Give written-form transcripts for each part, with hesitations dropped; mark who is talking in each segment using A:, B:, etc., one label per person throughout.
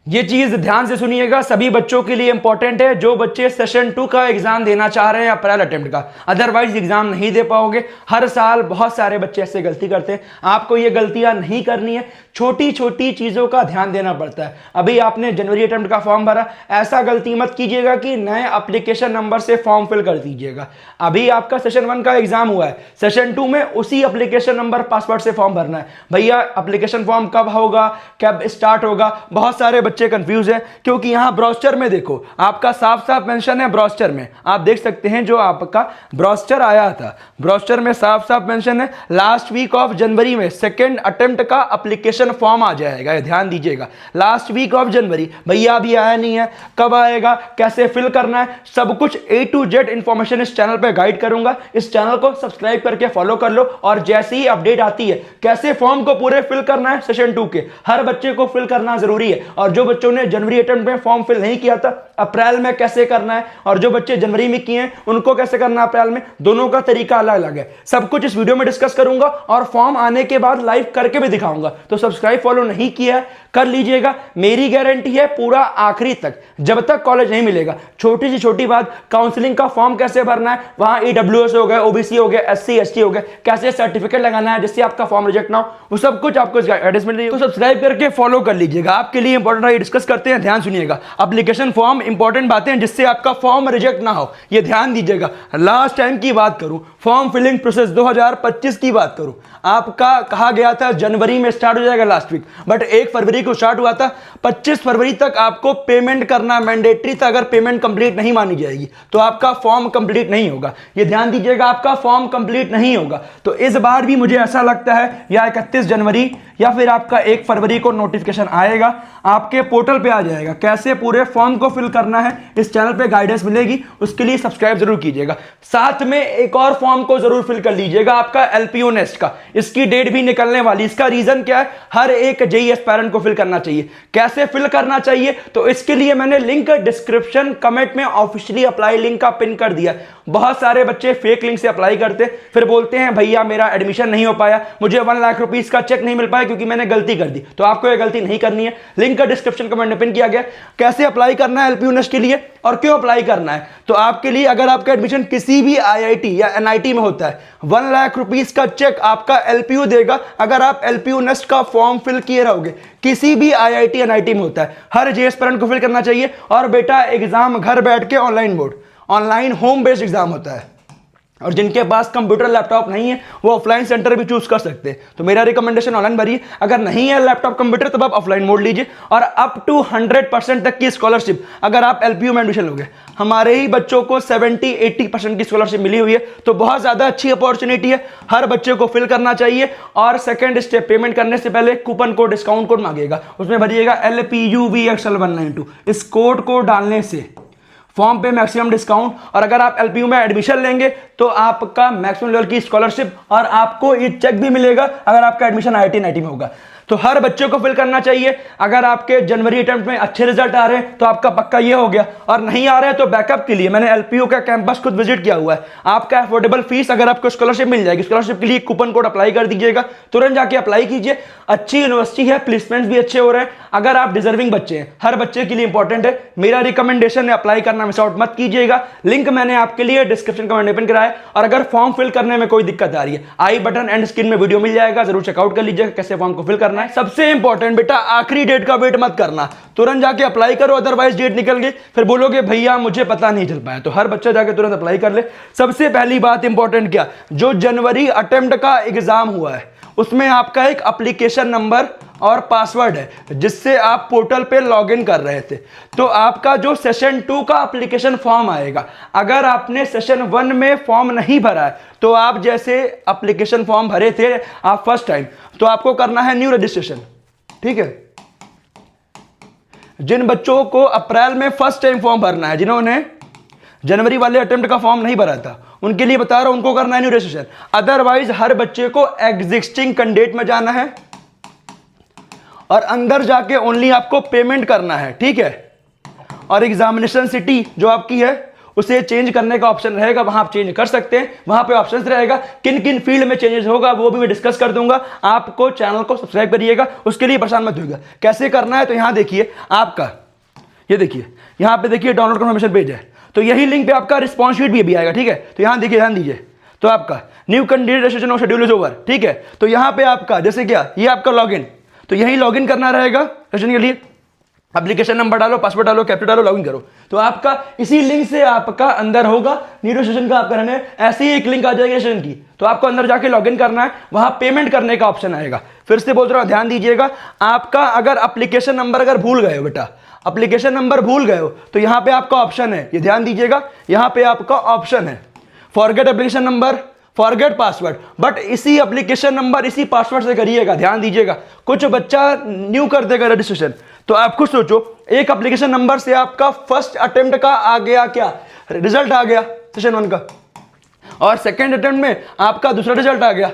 A: ये चीज ध्यान से सुनिएगा, सभी बच्चों के लिए इंपॉर्टेंट है जो बच्चे सेशन 2 का एग्जाम देना चाह रहे हैं अप्रैल अटेम्प्ट का, अदरवाइज एग्जाम नहीं दे पाओगे। हर साल बहुत सारे बच्चे ऐसे गलती करते हैं, आपको ये गलतियां नहीं करनी है। छोटी छोटी चीजों का ध्यान देना पड़ता है। अभी आपने जनवरी अटेम्प्ट का फॉर्म भरा, ऐसा गलती मत कीजिएगा कि नए एप्लीकेशन नंबर से फॉर्म फिल कर दीजिएगा। अभी आपका सेशन 1 का एग्जाम हुआ है, सेशन 2 में उसी एप्लीकेशन नंबर पासवर्ड से फॉर्म भरना है। भैया एप्लीकेशन फॉर्म कब होगा, कब स्टार्ट होगा, बहुत सारे बच्चे कंफ्यूज है, क्योंकि यहां ब्राउज़र में देखो आपका साफ साफ मेंशन है। ब्राउज़र में आप देख सकते हैं, जो आपका ब्राउज़र आया था, ब्राउज़र में साफ साफ मेंशन है लास्ट वीक ऑफ जनवरी में सेकंड अटेम्प्ट का एप्लीकेशन फॉर्म आ जाएगा। ये ध्यान दीजिएगा, लास्ट वीक ऑफ जनवरी। भैया अभी आया नहीं है, कब आएगा, कैसे फिल करना है, सब कुछ A to Z इंफॉर्मेशन इस चैनल पे गाइड करूंगा। इस चैनल को सब्सक्राइब करके फॉलो कर लो, और जैसे ही अपडेट आती है कैसे फॉर्म को पूरे फिल करना है सेशन 2 के, हर बच्चे को फिल करना जरूरी है। और जो बच्चों ने जनवरी अटेम्प्ट में फॉर्म फिल नहीं किया था, अप्रैल में कैसे करना है, और जो बच्चे जनवरी में किए हैं उनको कैसे करना है अप्रैल में, दोनों का तरीका अलग अलग है। सब कुछ इस वीडियो में डिस्कस करूंगा, और फॉर्म आने के बाद लाइव करके भी दिखाऊंगा। तो सब्सक्राइब फॉलो नहीं किया है कर लीजिएगा, मेरी गारंटी है पूरा आखिरी तक, जब तक कॉलेज नहीं मिलेगा। छोटी सी छोटी बात, काउंसलिंग का फॉर्म कैसे भरना है, वहां EWS हो गया, OBC हो गया, SC ST हो गया, कैसे सर्टिफिकेट लगाना है जिससे आपका फॉर्म रिजेक्ट ना हो, वो सब कुछ आपको गाइडेंस मिल रही है। तो सब्सक्राइब करके फॉलो कर लीजिएगा, आपके लिए इंपॉर्टेंट है, डिस्कस करते हैं। ध्यान सुनिएगा, एप्लीकेशन फॉर्म इंपॉर्टेंट बातें जिससे आपका फॉर्म रिजेक्ट ना हो, ये ध्यान दीजिएगा। लास्ट टाइम की बात करूं, फॉर्म फिलिंग प्रोसेस 2025 की बात करूं, आपका कहा गया था जनवरी में स्टार्ट हो जाएगा लास्ट वीक, बट 1 फरवरी को स्टार्ट हुआ था। 25 फरवरी तक आपको पेमेंट करना मैंडेटरी था। अगर पेमेंट कंप्लीट नहीं मानी जाएगी तो आपका फॉर्म कंप्लीट नहीं होगा, ये ध्यान दीजिएगा, आपका फॉर्म कंप्लीट नहीं होगा। तो इस बार भी मुझे ऐसा लगता है या 31 जनवरी या फिर आपका 1 फरवरी को नोटिफिकेशन आएगा, आपके पोर्टल पे आ जाएगा कैसे पूरे फॉर्म को फिल करना है। इस चैनल पे गाइडेंस मिलेगी, उसके लिए सब्सक्राइब जरूर कीजिएगा। साथ में एक और फॉर्म को जरूर फिल कर लीजिएगा, आपका LPO नेस्ट का, इसकी डेट भी निकलने वाली। इसका रीजन क्या है, हर एक JEE एस्पायरेंट को फिल करना चाहिए। कैसे फिल करना चाहिए, तो इसके लिए मैंने लिंक डिस्क्रिप्शन कमेंट में ऑफिशियली अप्लाई लिंक का पिन कर दिया। बहुत सारे बच्चे फेक लिंक से अप्लाई करते फिर बोलते हैं भैया मेरा एडमिशन नहीं हो पाया, मुझे 1 लाख रुपीस का चेक नहीं मिल पाया क्योंकि मैंने गलती कर दी। तो आपको ये गलती नहीं करनी है, लिंक का डिस्क्रिप्शन कमेंट में पिन किया गया। कैसे अप्लाई करना है LPO नेस्ट के लिए और क्यों अप्लाई करना है, तो आपके लिए अगर आपका एडमिशन किसी भी IIT या NIT में होता है, 1 लाख रुपीस का चेक आपका LPO देगा अगर आप LPO नेस्ट का फॉर्म फिल किए रहोगे। किसी भी IIT NIT में होता है, हर JEE एस्पिरेंट को फिल करना चाहिए। और बेटा एग्जाम घर बैठ के online mode, online home based exam होता है, और जिनके पास कंप्यूटर लैपटॉप नहीं है वो ऑफलाइन सेंटर भी चूज कर सकते हैं। तो मेरा रिकमेंडेशन ऑनलाइन भरिए, अगर नहीं है लैपटॉप कंप्यूटर तब आप ऑफलाइन मोड लीजिए। और अप टू 100% तक की स्कॉलरशिप अगर आप LPO में एडमिशन लोगे, हमारे ही बच्चों को 70-80% की स्कॉलरशिप मिली हुई है। तो बहुत ज्यादा अच्छी अपॉर्चुनिटी है, हर बच्चे को फिल करना चाहिए। और सेकंड स्टेप, पेमेंट करने से पहले कूपन कोड, डिस्काउंट कोड मांगेगा, उसमें भरिएगा LPUVXL192। इस कोड को डालने से फॉर्म पे मैक्सिमम डिस्काउंट, और अगर आप LPO में एडमिशन लेंगे तो आपका मैक्सिमम लेवल की स्कॉलरशिप, और आपको ये चेक भी मिलेगा अगर आपका एडमिशन IIT NIT में होगा। तो हर बच्चे को फिल करना चाहिए। अगर आपके जनवरी अटेम्प्ट में अच्छे रिजल्ट आ रहे हैं तो आपका पक्का ये हो गया, और नहीं आ रहे हैं तो बैकअप के लिए मैंने LPO का कैंपस खुद विजिट किया हुआ है। आपका अफोर्डेबल फीस अगर आपको स्कॉलरशिप मिल जाएगी, स्कॉलरशिप के लिए कूपन कोड अप्लाई कर दीजिएगा, तुरंत जाके अप्लाई कीजिए। अच्छी यूनिवर्सिटी है, प्लेसमेंट्स भी अच्छे हो रहे हैं। अगर आप डिजर्विंग बच्चे हैं, हर बच्चे के लिए इंपॉर्टेंट है, मेरा रिकमेंडेशन है अप्लाई करना मिस आउट मत कीजिएगा। लिंक मैंने आपके लिए डिस्क्रिप्शन कमेंट में पिन कराया। और अगर फॉर्म फिल करने में कोई दिक्कत आ रही है, आई बटन एंड स्क्रीन में वीडियो मिल जाएगा, जरूर चेकआउट कर लीजिएगा कैसे फॉर्म को फिल करना है। सबसे इंपॉर्टेंट बेटा, आखिरी डेट का वेट मत करना, तुरंत जाके अप्लाई करो, अदरवाइज डेट निकल गई फिर बोलोगे भैया मुझे पता नहीं चल पाया। तो हर बच्चा जाके तुरंत अप्लाई कर ले। सबसे पहली बात इंपॉर्टेंट क्या, जो जनवरी अटेम्प्ट का एग्जाम हुआ है उसमें आपका एक एप्लीकेशन नंबर और पासवर्ड है जिससे आप पोर्टल पे लॉगिन कर रहे थे। तो आपका जो सेशन 2 का एप्लीकेशन फॉर्म आएगा, अगर आपने सेशन 1 में फॉर्म नहीं भरा है तो आप जैसे एप्लीकेशन फॉर्म भरे थे आप फर्स्ट टाइम, तो आपको करना है न्यू रजिस्ट्रेशन। ठीक है, जिन बच्चों को अप्रैल में फर्स्ट टाइम फॉर्म भरना है, जिन्होंने जनवरी वाले अटेम्प्ट का फॉर्म नहीं भरा था, उनके लिए बता रहा हूं, उनको करना है न्यू रजिस्ट्रेशन। अदरवाइज हर बच्चे को एग्जिस्टिंग कैंडिडेट में जाना है और अंदर जाके ओनली आपको पेमेंट करना है। ठीक है, और एग्जामिनेशन सिटी जो आपकी है उसे चेंज करने का ऑप्शन रहेगा, वहां आप चेंज कर सकते हैं। वहां पे ऑप्शन रहेगा किन किन फील्ड में चेंजेस होगा वो भी मैं डिस्कस कर दूंगा। आपको चैनल को सब्सक्राइब करिएगा, उसके लिए परेशान मत होइएगा। कैसे करना है तो यहां देखिए आपका, ये देखिए यहां पे देखिए डाउनलोड कन्फर्मेशन पेज है, तो यही लिंक पे आपका रिस्पॉन्स शीट भी आएगा, ठीक है। तो यहां देखिए, ध्यान दीजिए, तो आपका न्यू कैंडिडेट रजिस्ट्रेशन और शेड्यूल इज ओवर, ठीक है। तो यहां पे आपका जैसे क्या, ये आपका लॉगिन, तो यही लॉगिन करना रहेगा रजिस्ट्रेशन के लिए। एप्लीकेशन नंबर डालो, पासवर्ड डालो, कैप्चर डालो, लॉगिन करो, तो आपका इसी लिंक से आपका अंदर होगा न्यू रजिस्ट्रेशन का आपका रहने। ऐसे ही एक लिंक आ जाएगी रजिस्ट्रेशन की, तो आपको अंदर जाके लॉगिन करना है, वहां पेमेंट करने का ऑप्शन आएगा। फिर से बोल रहा हूं, ध्यान दीजिएगा, आपका अगर एप्लीकेशन नंबर अगर भूल गए हो बेटा, एप्लीकेशन नंबर भूल गए हो, तो यहां पे आपका ऑप्शन है, ये ध्यान दीजिएगा, यहां पे आपका ऑप्शन है forget application number, forget password, but इसी एप्लीकेशन नंबर इसी पासवर्ड से करिएगा। ध्यान दीजिएगा, कुछ बच्चा न्यू कर देगा रजिस्ट्रेशन, तो आप खुद सोचो, एक एप्लीकेशन नंबर से आपका फर्स्ट अटेम्प्ट का आ गया क्या, रिजल्ट आ गया सेशन 1 का, और सेकंड अटेम्प्ट में आपका दूसरा रिजल्ट आ गया,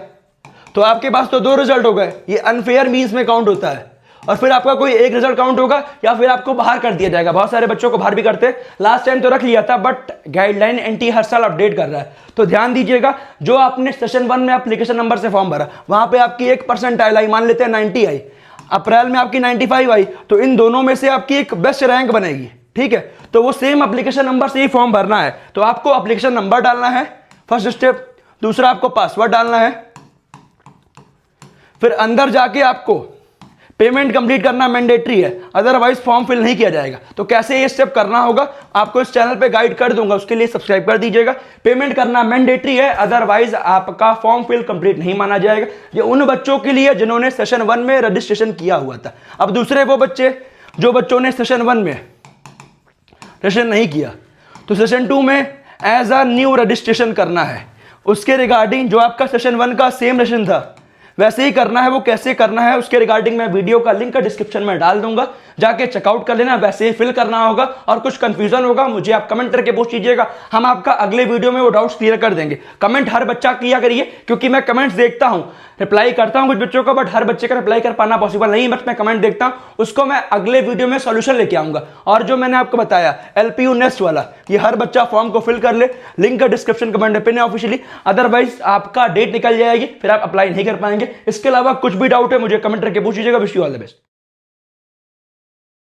A: तो आपके पास तो 2 रिजल्ट हो गए। ये अनफेयर मींस में काउंट होता है, और फिर आपका कोई एक रिजल्ट काउंट होगा या फिर आपको बाहर कर दिया जाएगा। बहुत सारे बच्चों को बाहर भी करते हैं, लास्ट टाइम तो रख लिया था, बट गाइडलाइन एनटी हर साल अपडेट कर रहा है। तो ध्यान दीजिएगा, जो आपने सेशन 1 में एप्लीकेशन नंबर से फॉर्म भरा, वहां पे आपकी 1% आई, मान लेते हैं 90 आई, अप्रैल में आपकी 95 आई, तो इन दोनों में से आपकी एक बेस्ट रैंक बनेगी, ठीक है। तो वो सेम एप्लीकेशन नंबर से ही फॉर्म भरना है, तो आपको एप्लीकेशन नंबर डालना है फर्स्ट स्टेप, दूसरा आपको पासवर्ड डालना है, फिर अंदर जाके आपको पेमेंट कंप्लीट करना मैंडेटरी है, अदरवाइज फॉर्म फिल नहीं किया जाएगा। तो कैसे ये स्टेप करना होगा आपको इस चैनल पे गाइड कर दूंगा, उसके लिए सब्सक्राइब कर दीजिएगा। पेमेंट करना मैंडेटरी है, अदरवाइज आपका फॉर्म फिल कंप्लीट नहीं माना जाएगा। ये उन बच्चों के लिए जिन्होंने सेशन 1 में रजिस्ट्रेशन किया हुआ था। अब दूसरे वो बच्चे जो बच्चों ने सेशन 1 में रजिस्ट्रेशन नहीं किया, तो सेशन 2 में एज अ न्यू रजिस्ट्रेशन करना है। उसके रिगार्डिंग जो आपका सेशन 1 का सेम रजिस्ट्रेशन था वैसे ही करना है। वो कैसे करना है उसके रिगार्डिंग मैं वीडियो का लिंक डिस्क्रिप्शन में डाल दूंगा, जाके चेकआउट कर लेना। वैसे ही फिल करना होगा, और कुछ कंफ्यूजन होगा मुझे आप कमेंट करके पूछ लीजिएगा, हम आपका अगले वीडियो में वो डाउट्स क्लियर कर देंगे। कमेंट हर बच्चा किया करिए, क्योंकि मैं कमेंट्स देखता हूं, रिप्लाई करता हूं कुछ बच्चों का, बट हर बच्चे का रिप्लाई कर पाना पॉसिबल नहीं, बट मैं कमेंट देखता हूं, उसको मैं अगले वीडियो में सॉल्यूशन लेके आऊंगा। और जो मैंने आपको बताया एलपीयू नेक्स्ट वाला, ये हर बच्चा फॉर्म को फिल कर ले, लिंक का डिस्क्रिप्शन कमेंट पिन है ऑफिशियली, अदरवाइज आपका डेट निकल जाएगी, फिर आप अप्लाई नहीं कर पाएंगे। इसके अलावा कुछ भी डाउट है मुझे कमेंट करके पूछ लीजिएगा। Wish you all the best.